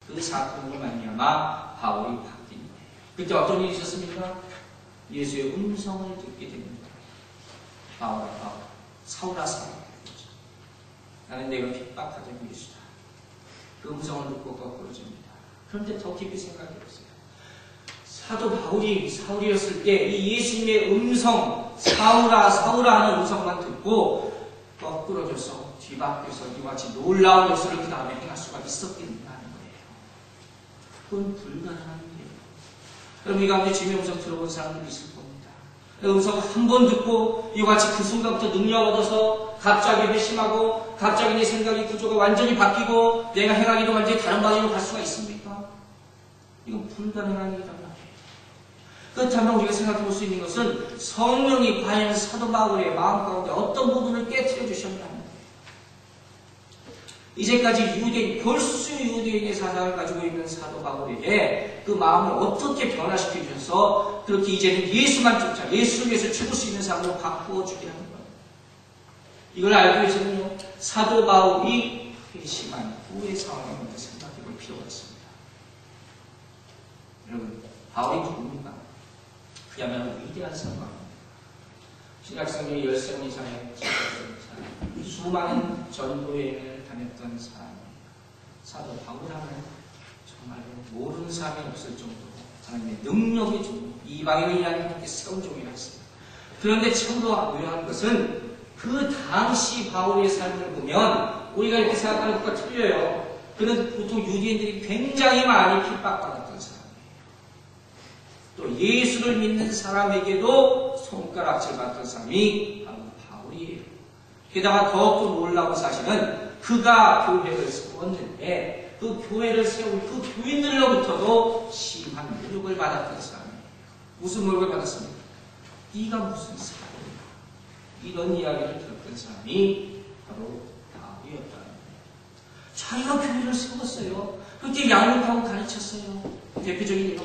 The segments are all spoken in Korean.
그 사건으로 말미암아 바울이 바뀐 거예요. 그때 어떤 일이 있었습니까? 예수의 음성을 듣게 되는 거예요. 바울아, 바울, 사울아, 사울아. 나는 내가 핍박하던 예수다. 그 음성을 듣고 거꾸로집니다. 그런데 더 깊이 생각해보세요. 사도 바울이 사울이었을 때 이 예수님의 음성, 사울아, 사울아 하는 음성만 듣고 거꾸로져서 뒤바뀌어서 이와 같이 놀라운 역사를 그 다음에 행할 수가 있었겠느냐는 거예요. 그건 불가능한 일이에요. 여러분, 이 가운데 주님의 음성 들어본 사람들이 있을 겁니다. 음성 한 번 듣고 이와 같이 그 순간부터 능력 얻어서 갑자기 회심하고 갑자기 내 생각의 구조가 완전히 바뀌고 내가 행하기도 완전히 다른 방향으로 갈 수가 있습니까? 이건 불가능한 일이란 말이에요. 그렇다면 우리가 생각해 볼 수 있는 것은 성령이 과연 사도 바울의 마음 가운데 어떤 부분을 깨트려 주셨냐는 거예요. 이제까지 유대인, 골수 유대인의 사상을 가지고 있는 사도 바울에게 그 마음을 어떻게 변화시켜 주셔서 그렇게 이제는 예수만 쫓아 예수를 위해서 죽을 수 있는 삶으로 바꾸어 주게 하는 거예요. 이걸 알기 위해서는요, 사도 바울이 회심한 후의 상황을 먼저 생각해 볼 필요가 있습니다. 여러분, 바울이 누굽니까? 그야말로 위대한 사람입니다. 신약성경 10명 이상의 사람, 수많은 전도여행을 다녔던 사람, 사도 바울하면 정말로 모르는 사람이 없을 정도로 하나님의 능력이 좀 이방인을 위한 하나님께 세운 종이었습니다. 그런데 참으로 묘한 것은 그 당시 바울의 삶을 보면 우리가 이렇게 생각하는 것과 틀려요. 그는 보통 유대인들이 굉장히 많이 핍박받았던 사람이에요. 또 예수를 믿는 사람에게도 손가락질 받던 사람이 바로 바울이에요. 게다가 더욱더 놀라운 사실은 그가 교회를 세웠는데 그 교회를 세운 그 교인들로부터도 심한 모욕을 받았던 사람이에요. 무슨 모욕을 받았습니까? 네가 무슨 사람이야? 이런 이야기를 들었던 사람이 바로 바울이었다는 거예요. 자기가 교회를 세웠어요. 그렇게 양육하고 가르쳤어요. 대표적인 예가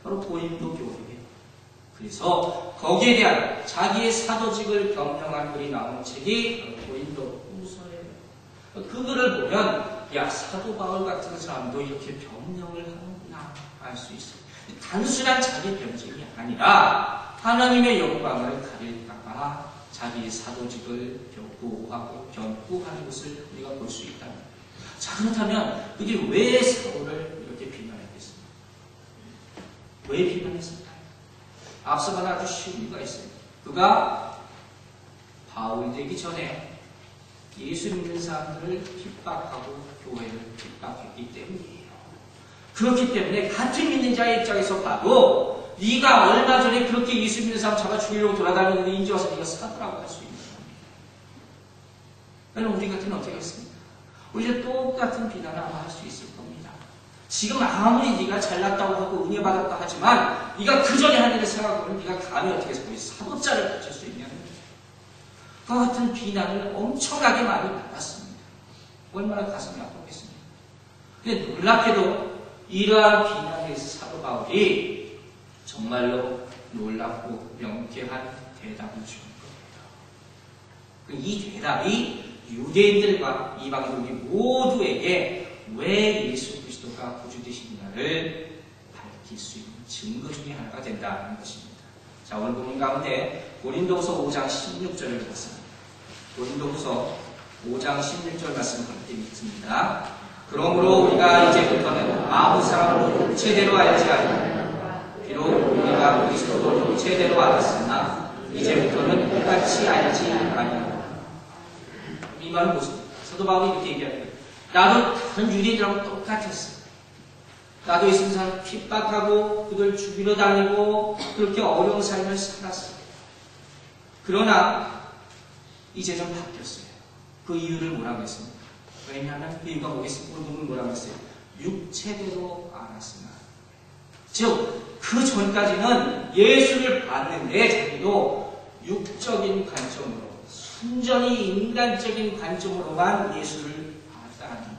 바로 고린도 교회예요. 그래서 거기에 대한 자기의 사도직을 변명한 글이 나온 책이 고린도 후서예요. 그 글을 보면 야, 사도 바울 같은 사람도 이렇게 변명을 하는구나 알 수 있어요. 단순한 자기 변증이 아니라 하나님의 영광을 가릴까봐 자기의 사도직을 보호하고 변호하는 것을 우리가 볼 수 있다. 자, 그렇다면 그게 왜 사울을 이렇게 비난했겠습니까? 왜 비난했을까요? 앞서가는 아주 쉬운 이유가 있어요. 그가 바울 되기 전에 예수 믿는 사람들을 핍박하고 교회를 핍박했기 때문이에요. 그렇기 때문에 같은 믿는 자의 입장에서 봐도 네가 얼마 전에 그렇게 예수 믿는 사람 잡아 죽이려고 돌아다니는데 이제 와서 네가 사도라고 할 수 있는 거예요. 여러분, 우리 같으면 어떻게 하겠습니까? 우리도 똑같은 비난을 아마 할 수 있을 겁니다. 지금 아무리 네가 잘났다고 하고 은혜 받았다 하지만 네가 그 전에 한 일을 생각하면 네가 감히 어떻게 해서 거기 사도자를 붙일 수 있냐는 거예요. 그와 같은 비난을 엄청나게 많이 받았습니다. 얼마나 가슴이 아팠겠습니까? 근데 놀랍게도 이러한 비난에서 사도 바울이 정말로 놀랍고 명쾌한 대답을 주는 겁니다. 이 대답이 유대인들과 이방인들 모두에게 왜 예수 그리스도가 구주 되시느냐를 밝힐 수 있는 증거 중에 하나가 된다는 것입니다. 자, 오늘 본문 가운데 고린도후서 5장 16절을 보겠습니다. 고린도후서 5장 16절 말씀 함께 읽습니다. 그러므로 우리가 이제부터는 아무 사람도 육체대로 알지 않으며 비록 우리가 그리스도도 육체대로 알았으나 이제부터는 똑같이 알지 아니하노라. 이 말은 무슨? 사도 바울이 이렇게 얘기하는 거예요. 나도 다른 유대인들하고 똑같았어. 나도 예수 믿는 사람 핍박하고 그들 죽이러 다니고 그렇게 어려운 삶을 살았어. 그러나 이제 좀 바뀌었어요. 그 이유를 뭐라고 했습니까? 왜냐하면 그 이유가 뭐겠습니까? 오늘 뭐라고 했어요? 육체대로 알았으나. 즉, 그 전까지는 예수를 봤는데 자기도 육적인 관점으로, 순전히 인간적인 관점으로만 예수를 봤다는 거예요.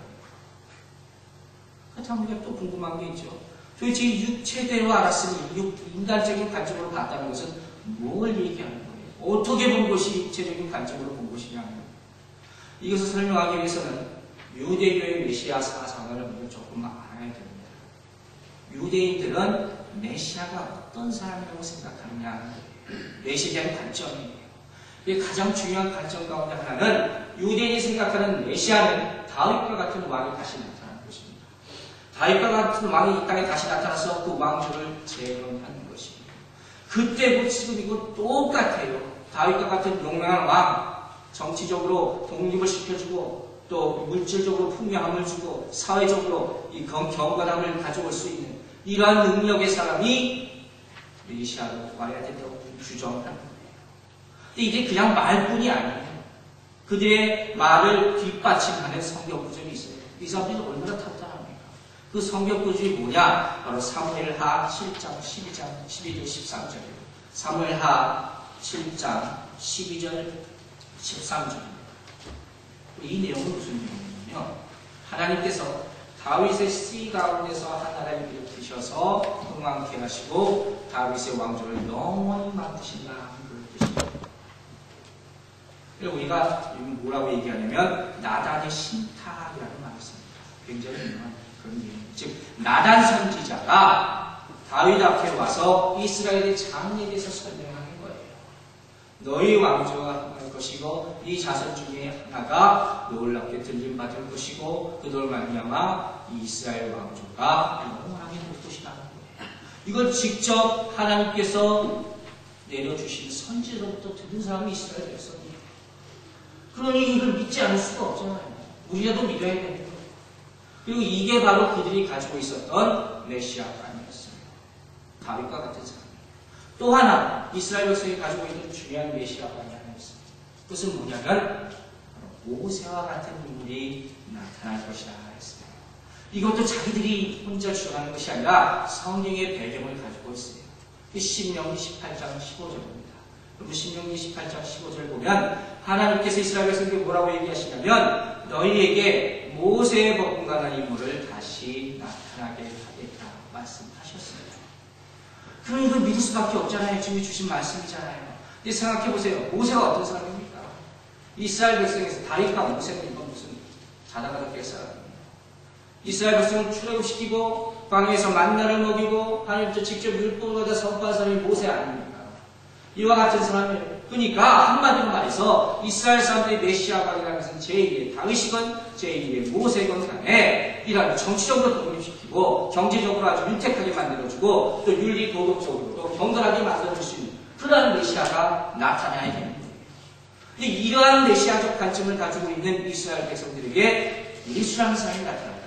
그렇다면 우리가 또 궁금한 게 있죠. 도대체 육체대로 알았으니 인간적인 관점으로 봤다는 것은 뭘 얘기하는 거예요? 어떻게 본 것이 육체적인 관점으로 본 것이냐 하는 거예요. 이것을 설명하기 위해서는 유대교의 메시아 사상을 먼저 조금 알아야 됩니다. 유대인들은 메시아가 어떤 사람이라고 생각하느냐, 메시아의 관점이에요. 가장 중요한 관점 가운데 하나는 유대인이 생각하는 메시아는 다윗과 같은 왕이 다시 나타나는 것입니다. 다윗과 같은 왕이 이 땅에 다시 나타나서 그 왕조를 재건하는 것입니다. 그때고 지금이고 똑같아요. 다윗과 같은 용맹한 왕, 정치적으로 독립을 시켜주고 또 물질적으로 풍요함을 주고 사회적으로 이 경건함을 가져올 수 있는 이러한 능력의 사람이 메시아로 와야 된다고 주장을 합니다. 근데 이게 그냥 말뿐이 아니에요. 그들의 말을 뒷받침하는 성경 구절이 있어요. 이 사람들이 얼마나 탄탄합니까? 그 성경 구절이 뭐냐? 바로 사무엘하 7장 12장 12절 13절이에요. 사무엘하 7장 12절 13절입니다. 이 내용은 무슨 내용이냐면 하나님께서 다윗의 씨 가운데서 하나를 일으키셔서 흥왕케 하시고 다윗의 왕조를 영원히 만드신다 그런 뜻입니다. 그리고 우리가 뭐라고 얘기하냐면 나단의 신탁이라는 말이 있습니다. 굉장히 유명한 그런 얘기입니다. 즉 나단 선지자가 다윗 앞에 와서 이스라엘의 장래에 대해서 설명하는 거예요. 너희 왕조가 할 것이고 이 자손 중에 하나가 놀랍게 들림받을 것이고 그들 말미암아 이스라엘 왕조가 영원하게 될 것이라는 거예요. 이걸 직접 하나님께서 내려주신 선지로부터 들은 사람이 이스라엘 백성이에요. 그러니 이걸 믿지 않을 수가 없잖아요. 우리라도 믿어야 되는 거예요. 그리고 이게 바로 그들이 가지고 있었던 메시아관이었어요. 다윗과 같은 사람. 또 하나 이스라엘 백성이 가지고 있는 중요한 메시아관이 하나 있습니다. 그것은 뭐냐면 모세와 같은 인물이 나타날 것이다 했습니다. 이것도 자기들이 혼자 주장하는 것이 아니라 성경의 배경을 가지고 있어요. 신명기 18장 15절입니다. 그리고 신명기 18장 15절 보면 하나님께서 이스라엘 백성에게 뭐라고 얘기하시냐면 너희에게 모세의 버금가는 인물을 다시 나타나게 하겠다 말씀하셨어요. 그럼 이걸 믿을 수밖에 없잖아요. 지금 주신 말씀이잖아요. 근데 생각해보세요. 모세가 어떤 사람입니까? 이스라엘 백성에서 다윗과 모세는 이건 무슨 자다가다 깰 사람입니다. 이스라엘 백성을 출애굽시키고 광야에서 만나를 먹이고 하나님께서 직접 율법을 받아 선포한 사람이 모세 아닙니까? 이와 같은 사람이에요. 그러니까 한마디로 말해서 이스라엘 사람들의 메시아관이라는 것은 제2의 다윗이건 제2의 모세건 간에 이런 정치적으로 독립시키고 경제적으로 아주 윤택하게 만들어주고 또 윤리 도덕적으로 또 경건하게 만들어줄 수 있는 그러한 메시아가 나타나야 되는 거예요. 근데 이러한 메시아적 관점을 가지고 있는 이스라엘 백성들에게 예수라는 사람이 나타납니다.